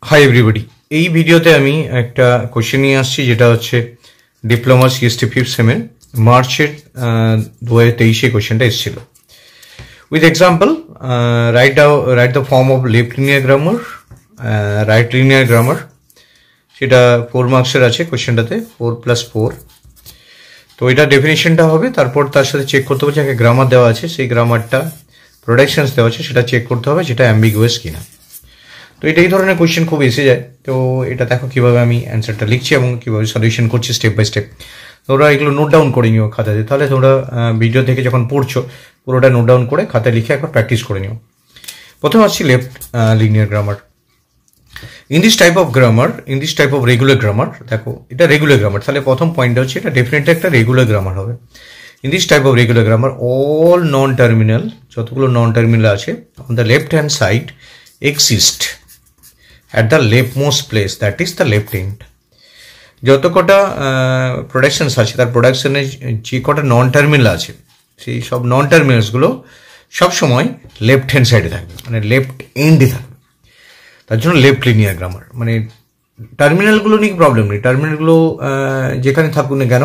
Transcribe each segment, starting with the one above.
Hi everybody, এই ভিডিওতে আমি একটা কোশ্চেন নিয়ে আসছি যেটা হচ্ছে ডিপ্লোমা সিএসটি ফিফথ সেমের মার্চের 2023 কোশ্চেনটা এসেছিল। With example, write the form of left linear grammar, right linear grammar, সেটা 4 মার্কসের আছে কোশ্চেনটাতে, 4+4। তো এটা ডেফিনেশনটা হবে, তারপর তার সাথে চেক করতে হবে যে একটা গ্রামার দেওয়া আছে, সেই গ্রামারটা প্রোডাকশনস দেওয়া আছে, সেটা চেক করতে হবে যেটা অ্যাম্বিগুয়াস কিনা। তো এটা এই ধরনের কোয়েশ্চেন খুব এসে যায়। তো এটা দেখো কিভাবে আমি অ্যান্সারটা লিখছি এবং কিভাবে সলিউশন করছি স্টেপ বাই স্টেপ। তোমরা এগুলো নোট ডাউন করে নিও খাতাতে, তাহলে তোমরা ভিডিও থেকে যখন পড়ছো পুরোটা নোট ডাউন করে খাতায় লিখে একবার প্র্যাকটিস করে নিও। প্রথমে আসছি left linear grammar. In this type of regular grammar, দেখো এটা রেগুলার গ্রামার, তাহলে প্রথম পয়েন্টটা হচ্ছে এটা ডেফিনেটলি একটা রেগুলার গ্রামার হবে। In this type of regular grammar all non terminal, যতগুলো নন টার্মিনাল আছে on the left hand side exist at the leftmost place, that is the left end. যত কটা প্রোডাকশনস আছে তার প্রোডাকশনে যে কটা নন টার্মিনাল আছে সেই সব নন টার্মিনালসগুলো সবসময় লেফট হ্যান্ড সাইডে থাকবে, মানে লেফট এন্ডে থাকবে। তার জন্য লেফট লিনিয়ার গ্রামার, মানে টার্মিনালগুলো নিয়ে প্রবলেম নেই, টার্মিনালগুলো যেখানে থাকুক না কেন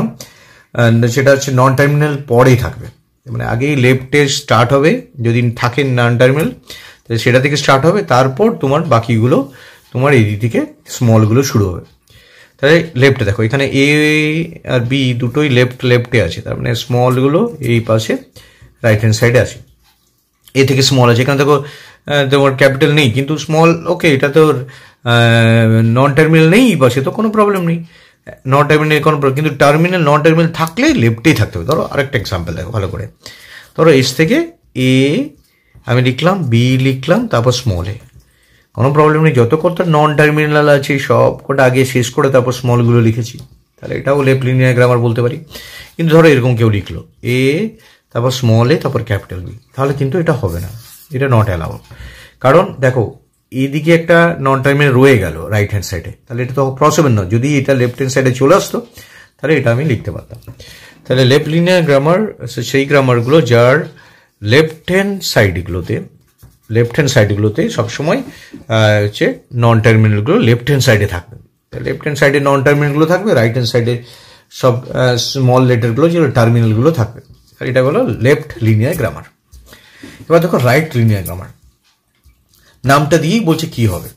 সেটা হচ্ছে নন টার্মিনাল পরেই থাকবে, মানে আগেই লেফটে স্টার্ট হবে, যদি থাকে নন টার্মিনাল সেটা থেকে স্টার্ট হবে, তারপর তোমার বাকিগুলো তোমার এই দিক থেকে স্মলগুলো শুরু হবে। তাহলে লেফটে দেখো এখানে এ আর বি দুটোই লেফটে আছে, তার মানে স্মলগুলো এই পাশে রাইট হ্যান্ড সাইডে আছে। এ থেকে স্মল আছে, এখানে দেখো তোমার ক্যাপিটাল নেই কিন্তু স্মল, ওকে এটা তো নন টার্মিনাল নেই এই পাশে, তো কোনো প্রবলেম নেই, নন টার্মিনাল কোনো প্রবলেম, কিন্তু টার্মিনাল নন টার্মিনাল থাকলে লেফটেই থাকতে হবে। ধরো আরেকটা এক্সাম্পল দেখো ভালো করে, ধরো এস থেকে এ আমি লিখলাম, বি লিখলাম, তারপর স্মল এ, কোনো প্রবলেম নেই, যত কটা নন টার্মিনাল আছে সব কটা আগে শেষ করে তারপর স্মলগুলো লিখেছি, তাহলে এটাও লেফট লিনিয়ার গ্রামার বলতে পারি। কিন্তু ধরো এরকম কেউ লিখলো এ তারপর স্মল এ তারপর ক্যাপিটাল বি, তাহলে কিন্তু এটা হবে না, এটা নট অ্যালাউড। কারণ দেখো এইদিকে একটা নন টার্মিনাল রয়ে গেল রাইট হ্যান্ড সাইডে, তাহলে এটা তো পসিবল না, যদি এটা লেফট হ্যান্ড সাইডে চলে আসতো তাহলে এটা আমি লিখতে পারতাম। তাহলে লেফট লিনিয়ার গ্রামার সেই গ্রামারগুলো যার লেফট হ্যান্ড সাইডগুলোতে সবসময় হচ্ছে নন টার্মিনালগুলো লেফট হ্যান্ড সাইডে থাকবে, লেফট হ্যান্ড সাইডে নন টার্মিনালগুলো থাকবে, রাইট হ্যান্ড সাইডে সব স্মল লেটারগুলো যেগুলো টার্মিনালগুলো থাকবে, আর এটা হলো লেফট লিনিয়ার গ্রামার। এবার দেখো রাইট লিনিয়ার গ্রামার, নামটা দিয়েই বলছে কি হবে।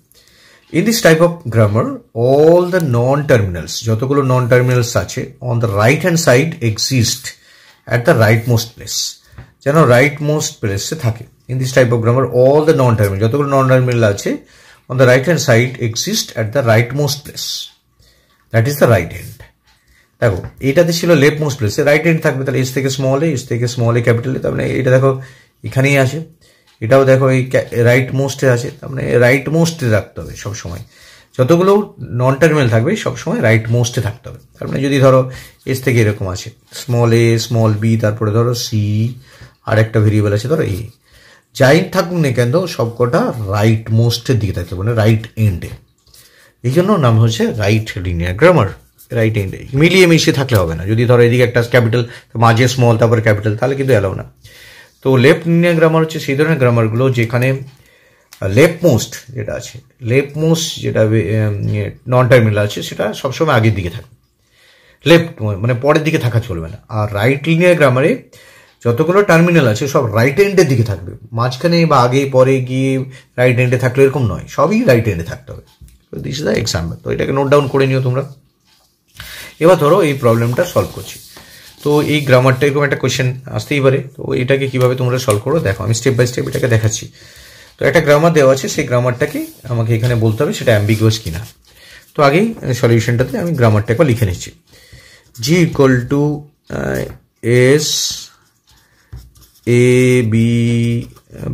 In this type of grammar all the non terminals, যতগুলো নন টার্মিনালস আছে on the right hand side exist at the right most place, যেন রাইট মোস্ট প্লেসে থাকে। In this type of grammar, all the non-terminal, যতগুলো non terminal আছে on the right hand side exist at the rightmost place, that is the right hand. দেখো এটাতে ছিল left most প্লেসে, right hand থাকবে, তাহলে এস থেকে স্মল এ ক্যাপিটাল এ, তার মানে এটা দেখো এখানেই আছে, এটাও দেখো এই রাইট মোস্টে আছে, তার মানে রাইট মোস্টে রাখতে হবে সবসময়, যতগুলো নন টার্মিনাল থাকবে সবসময় রাইট মোস্টে থাকতে হবে। তার মানে যদি ধরো এস থেকে এরকম আছে স্মল এ স্মল বি, তারপরে ধরো সি, আর একটা ভেরিয়েবল আছে ধরো এ, যাই থাকুক না কেন সবকটা রাইট মোস্টের দিকে থাকতে মানে রাইট এন্ডে, এই জন্য নাম হচ্ছে রাইট লিনিয়ার গ্রামার। রাইট এন্ডে মিলিয়ে মিশিয়ে থাকলে হবে না, যদি ধরো এদিকে একটা ক্যাপিটাল মাঝে স্মল তারপরে ক্যাপিটাল তাহলে কিন্তু এলাও না। তো লেফট লিনিয়ার গ্রামার হচ্ছে সেই ধরনের গ্রামারগুলো যেখানে লেফট মোস্ট যেটা নন টার্মিনাল আছে সেটা সবসময় আগের দিকে থাকবে, লেফট মানে পরের দিকে থাকা চলবে না। আর রাইট লিনিয়ার গ্রামারে যতগুলো টার্মিনাল আছে সব রাইট এন্ডের দিকে থাকবে, মাঝখানে বা আগে পরে গিয়ে রাইট এন্ডে থাকলে এরকম নয়, সবই রাইট এন্ডে থাকতে হবে। দিস ইজ দ্য এক্সাম্পল, তো এটাকে নোট ডাউন করে নিও তোমরা। এবার ধরো এই প্রবলেমটা সলভ করছি, তো এই গ্রামারটা এরকম একটা কোয়েশ্চেন আসতেই পারে, তো এটাকে কিভাবে তোমরা সলভ করো দেখো, আমি স্টেপ বাই স্টেপ এটাকে দেখাচ্ছি। তো একটা গ্রামার দেওয়া আছে, সেই গ্রামারটাকে আমাকে এখানে বলতে হবে সেটা অ্যাম্বিগুয়াস কিনা। তো আগেই সলিউশনটাতে আমি গ্রামারটা একবার লিখে নিচ্ছি। G equal to S A B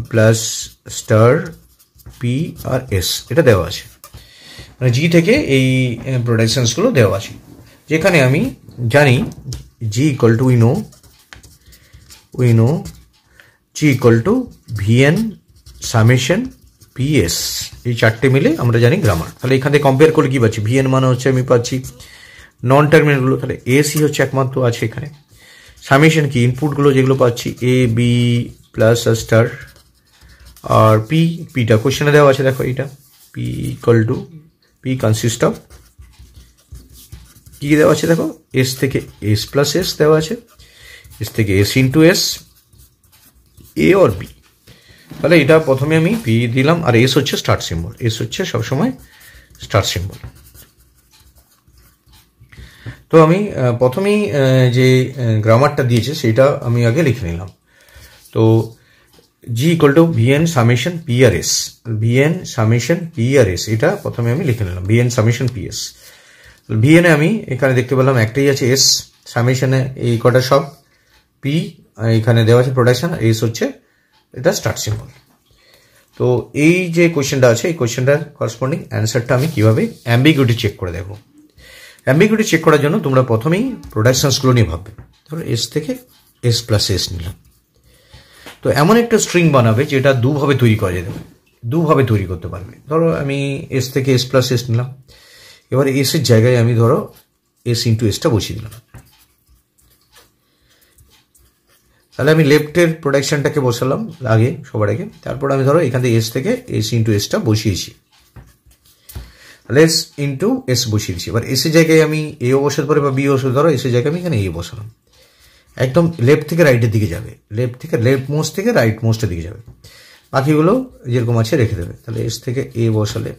plus star P R S, এটা দেওয়া আছে, মানে জি থেকে এই প্রোডাকশনসগুলো দেওয়া আছে, যেখানে আমি জানি G equal to we know G equal to VN summation PS, এই চারটে মিলে আমরা জানি গ্রামার। তাহলে এখান থেকে কম্পেয়ার করে কি পাচ্ছি, ভিএন মানে হচ্ছে আমি পাচ্ছি নন টার্মিনালগুলো, তাহলে এসি হচ্ছে একমাত্র আছে এখানে, সামেশন কি ইনপুটগুলো যেগুলো পাচ্ছি এ বি প্লাস স্টার, আর পিটা কোশ্চেনে দেওয়া আছে দেখো এইটা, P equal to P consist of কি দেওয়া আছে দেখো, এস থেকে এস প্লাস এস দেওয়া আছে, এস থেকে S into S, A or B. তাহলে এটা প্রথমে আমি পি দিলাম, আর এস হচ্ছে স্টার্ট সিম্বল, এস হচ্ছে সবসময় স্টার্ট সিম্বল। তো আমি প্রথমেই যে গ্রামারটা দিয়েছে সেটা আমি আগে লিখে নিলাম। তো G equal to VN summation P R S, VN summation P R S, এটা প্রথমে আমি লিখে নিলাম, ভিএন সামেশন পি এস। ভিএনে আমি এখানে দেখতে পেলাম একটাই আছে এস, সামেশনে এই কটা সব, পি এখানে দেওয়া আছে প্রোডাকশন, এস হচ্ছে এটা স্টার্ট সিম্বল। তো এই যে কোয়েশ্চেনটা আছে, এই কোয়েশ্চেনটার করসপন্ডিং অ্যান্সারটা আমি কিভাবে অ্যাম্বিগুইটি চেক করে দেখবো। অ্যাম্বিগুইটি চেক করার জন্য তোমরা প্রথমেই প্রোডাকশনসগুলো নিয়ে ভাববে। ধরো এস থেকে এস প্লাস এস নিলাম, তো এমন একটা স্ট্রিং বানাবে যেটা দুভাবে তৈরি করা যেতে পারে, দুভাবে তৈরি করতে পারবে। ধরো আমি এস থেকে এস প্লাস এস নিলাম, এবার এসের জায়গায় আমি ধরো এস ইন্টু এসটা বসিয়ে দিলাম। তাহলে আমি লেফটের প্রোডাকশনটাকে বসালাম আগে, সবার আগে, তারপর আমি ধরো এখান থেকে এস থেকে এস ইন্টু এসটা বসিয়েছি, এস ইন্টু এস বসিয়েছি। এবার এসের জায়গায় আমি এও বসাতে পারি বা বি বসাতে, ধরো এসের জায়গায় আমি এখানে এ বসালাম। একদম লেফট থেকে রাইটের দিকে যাবে, লেফট মোস্ট থেকে রাইট মোস্টের দিকে যাবে, বাকিগুলো যেরকম আছে রেখে দেবে। তাহলে এস থেকে এ বসালে,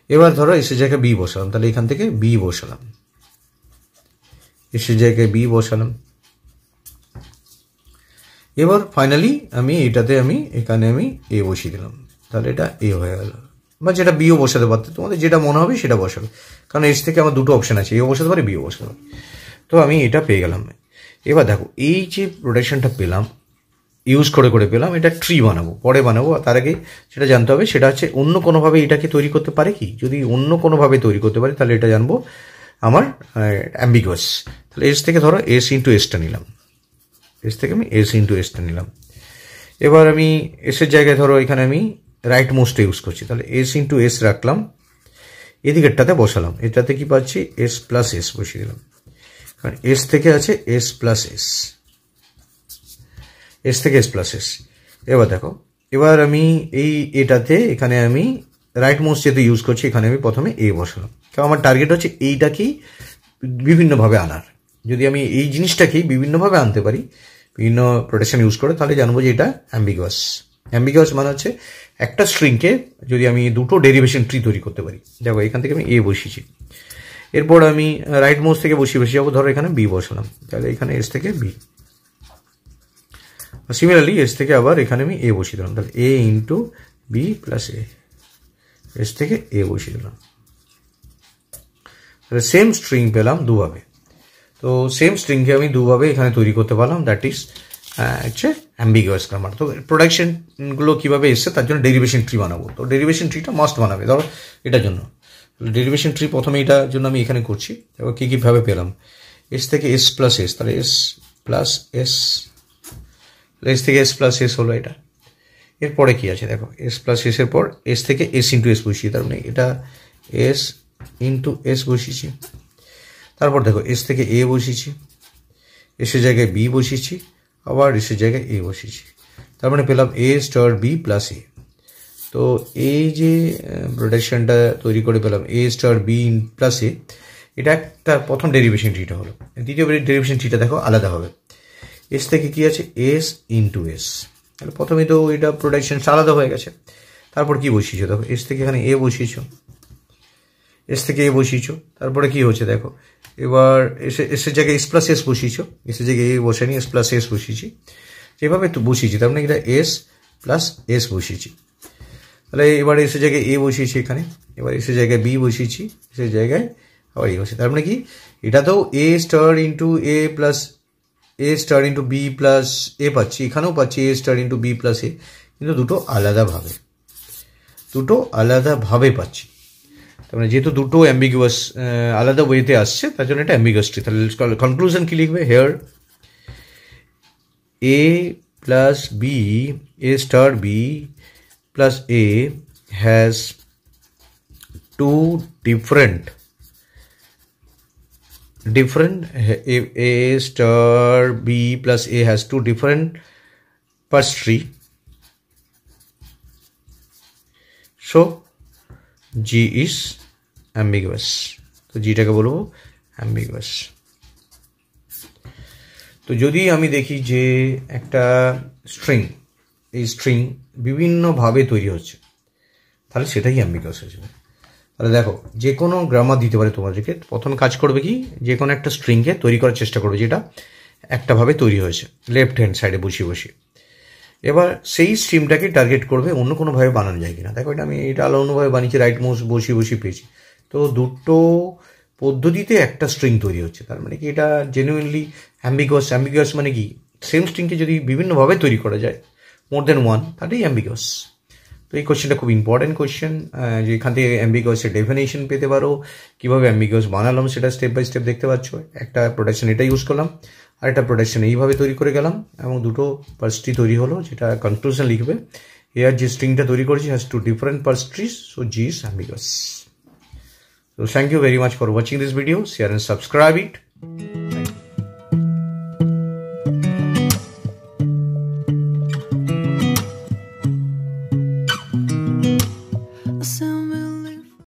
এবার ধরো এসের জায়গায় বি বসালাম, তাহলে এখান থেকে বি বসালাম, এসের জায়গায় বি বসালাম। এবার ফাইনালি আমি এটাতে আমি এখানে আমি এ বসিয়ে দিলাম, তাহলে এটা এ হয়ে গেল। বা যেটা বিও বসাতে পারতে, তোমাদের যেটা মনে হবে সেটা বসাবে, কারণ এস থেকে আমার দুটো অপশন আছে, এও বসাতে পারে বিও বসাতে পারে। তো আমি এটা পেয়ে গেলাম। এবার দেখো এই যে প্রোডাকশনটা পেলাম, ইউজ করে করে পেলাম, এটা ট্রি বানাবো, পরে বানাবো। তার আগে সেটা জানতে হবে, সেটা হচ্ছে অন্য কোনোভাবে এটাকে তৈরি করতে পারে কি। যদি অন্য কোনোভাবে তৈরি করতে পারে তাহলে এটা জানবো আমার অ্যাম্বিগুয়াস। তাহলে এস থেকে ধরো এস ইন্টু এসটা নিলাম, এস থেকে আমি এস ইন্টু এসটা নিলাম। এবার আমি এসের জায়গায় ধরো এখানে আমি রাইট মোস্টে ইউজ করছি, তাহলে এস ইন্টু এস রাখলাম, এদিকেরটাতে বসালাম, এটাতে কি পাচ্ছি এস প্লাস এস বসিয়ে দিলাম, কারণ এস থেকে আছে এস প্লাস এস, এস থেকে এস প্লাস এস। এবার দেখো, এবার আমি এই এটাতে এখানে আমি রাইট মোস্ট যেহেতু ইউজ করছি, এখানে আমি প্রথমে এ বসালাম, কারণ আমার টার্গেট হচ্ছে এইটাকেই বিভিন্নভাবে আনার। যদি আমি এই জিনিসটাকেই বিভিন্নভাবে আনতে পারি, বিভিন্ন প্রোটেকশন ইউজ করে, তাহলে জানবো যে এটা অ্যাম্বিগুয়াস। অ্যাম্বিগুয়াস মানে হচ্ছে একটা স্ট্রিংকে যদি আমি দুটো ডেরিভেশন ট্রি তৈরি করতে পারি। দেখো এখান থেকে আমি এ বসিয়েছি, এরপর আমি রাইট মোস্ট থেকে বসিয়ে যাবো, ধরো এখানে বি বসালাম, তাহলে এখানে এস থেকে বি। সিমিলারলি এস থেকে আবার এখানে আমি এ বসিয়ে দিলাম, তাহলে এ ইন্টু বি প্লাস এ, এস থেকে এ বসিয়ে দিলাম। তাহলে সেম স্ট্রিং পেলাম দুভাবে। তো সেম স্ট্রিংকে আমি দুভাবে এখানে তৈরি করতে পারলাম, দ্যাট ইজ হচ্ছে অ্যাম্বিগুয়াস গ্রামার। তো প্রোডাকশনগুলো কীভাবে এসছে তার জন্য ডেরিভেশন ট্রি বানাবো। তো ডেরিভেশন ট্রিটা মাস্ট বানাবে, ধরো এটার জন্য ডেরিভেশন ট্রি প্রথমে এটার জন্য আমি এখানে করছি। এবার কী কীভাবে পেলাম, এস থেকে এস প্লাস এস, তাহলে এস প্লাস এস, এস থেকে এস প্লাস এস হলো এটা। এরপরে কী আছে দেখো, এস প্লাস এসের পর এস থেকে এস ইন্টু এস বসিয়ে, তার মানে এটা এস ইন্টু এস বসিয়েছি। তারপর দেখো এস থেকে এ বসিয়েছি, এসের জায়গায় বি বসিয়েছি, আবার এসের জায়গায় এ বসিয়েছি, তার মানে পেলাম এ স্টার বি প্লাস এ। তো এই যে প্রোডাকশনটা তৈরি করে পেলাম এ স্টার বি প্লাস এ, এটা একটা প্রথম ডেরিভেশন ট্রিটা হলো। দ্বিতীয় ডেরিভেশন ট্রিটা দেখো আলাদা হবে, এস থেকে কি আছে এস ইন্টু এস, তাহলে প্রথমে তো এটা প্রোডাকশনটা আলাদা হয়ে গেছে। তারপর কি বসিয়েছো দেখো, এস থেকে এখানে এ বসিয়েছো, এস থেকে এ বসিয়েছো, তারপরে কি হচ্ছে দেখো, এবার এসের জায়গায় এস প্লাস এস বসিয়েছো, এসের জায়গায় এ বসাইনি, এস প্লাস এস বসিয়েছি, যেভাবে একটু বসিয়েছি, তার মানে এটা এস প্লাস এস বসিয়েছি। তাহলে এবার এসের জায়গায় এ বসিয়েছি এখানে, এবার এসের জায়গায় বি বসিয়েছি, এসের জায়গায় আবার এ বসিয়েছি, তার মানে কি এটা তো এ স্টার ইন্টু এ প্লাস এ স্টার ইন্টু বি প্লাস এ পাচ্ছি, এখানেও পাচ্ছি এ স্টার ইন্টু বি প্লাস এ, কিন্তু দুটো আলাদাভাবে পাচ্ছি। তার মানে যেহেতু দুটো অ্যাম্বিগুয়াস আলাদা ওয়েতে আসছে, তার জন্য এটা অ্যাম্বিগুয়াস ট্রি। তাহলে কনক্লুশন কি লিখবে, here A plus B, A star B plus A has two different A star B plus A has two different parts tree so G is ambiguous. তো জিটাকে বলবো অ্যাম্বিগুয়াস। তো যদি আমি দেখি যে একটা স্ট্রিং, এই স্ট্রিং বিভিন্নভাবে তৈরি হচ্ছে, তাহলে সেটাই অ্যাম্বিগুয়াস হয়ে যাবে। তাহলে দেখো, যে কোনো গ্রামার দিতে পারে তোমাদেরকে, প্রথমে কাজ করবে কি, যে কোনো একটা স্ট্রিংকে তৈরি করার চেষ্টা করবে যেটা একটাভাবে তৈরি হয়েছে লেফট হ্যান্ড সাইডে বসিয়ে বসিয়ে। এবার সেই স্ট্রিমটাকে টার্গেট করবে অন্য কোনোভাবে বানানো যায় কিনা। দেখো, এটা আমি এটা অন্যভাবে বানিয়েছি, রাইট মাউস বসিয়ে বসিয়ে পেয়েছি। তো দুটো পদ্ধতিতে একটা স্ট্রিং তৈরি হচ্ছে, তার মানে কি এটা জেনুইনলি অ্যাম্বিগুয়াস। অ্যাম্বিগুয়াস মানে কি, সেম স্ট্রিংকে যদি বিভিন্নভাবে তৈরি করা যায়, মোর দেন ওয়ান, তাহলেই অ্যাম্বিগুয়াস। তো এই কোয়েশ্চেনটা খুব ইম্পর্টেন্ট কোয়েশ্চেন, যে এখান থেকে অ্যাম্বিগুয়াসের ডেফিনেশন পেতে পারো, কীভাবে অ্যাম্বিগুয়াস বানালাম সেটা স্টেপ বাই স্টেপ দেখতে পাচ্ছ। একটা প্রোটেকশন এটা ইউজ করলাম, আর একটা প্রোটেকশন এইভাবে তৈরি করে গেলাম, এবং দুটো পার্স ট্রি তৈরি হলো, যেটা কনক্লুশন লিখবে। এর যে স্ট্রিংটা তৈরি করেছি has two different parse trees, so G is ambiguous. So thank you very much for watching this video. Share and subscribe it.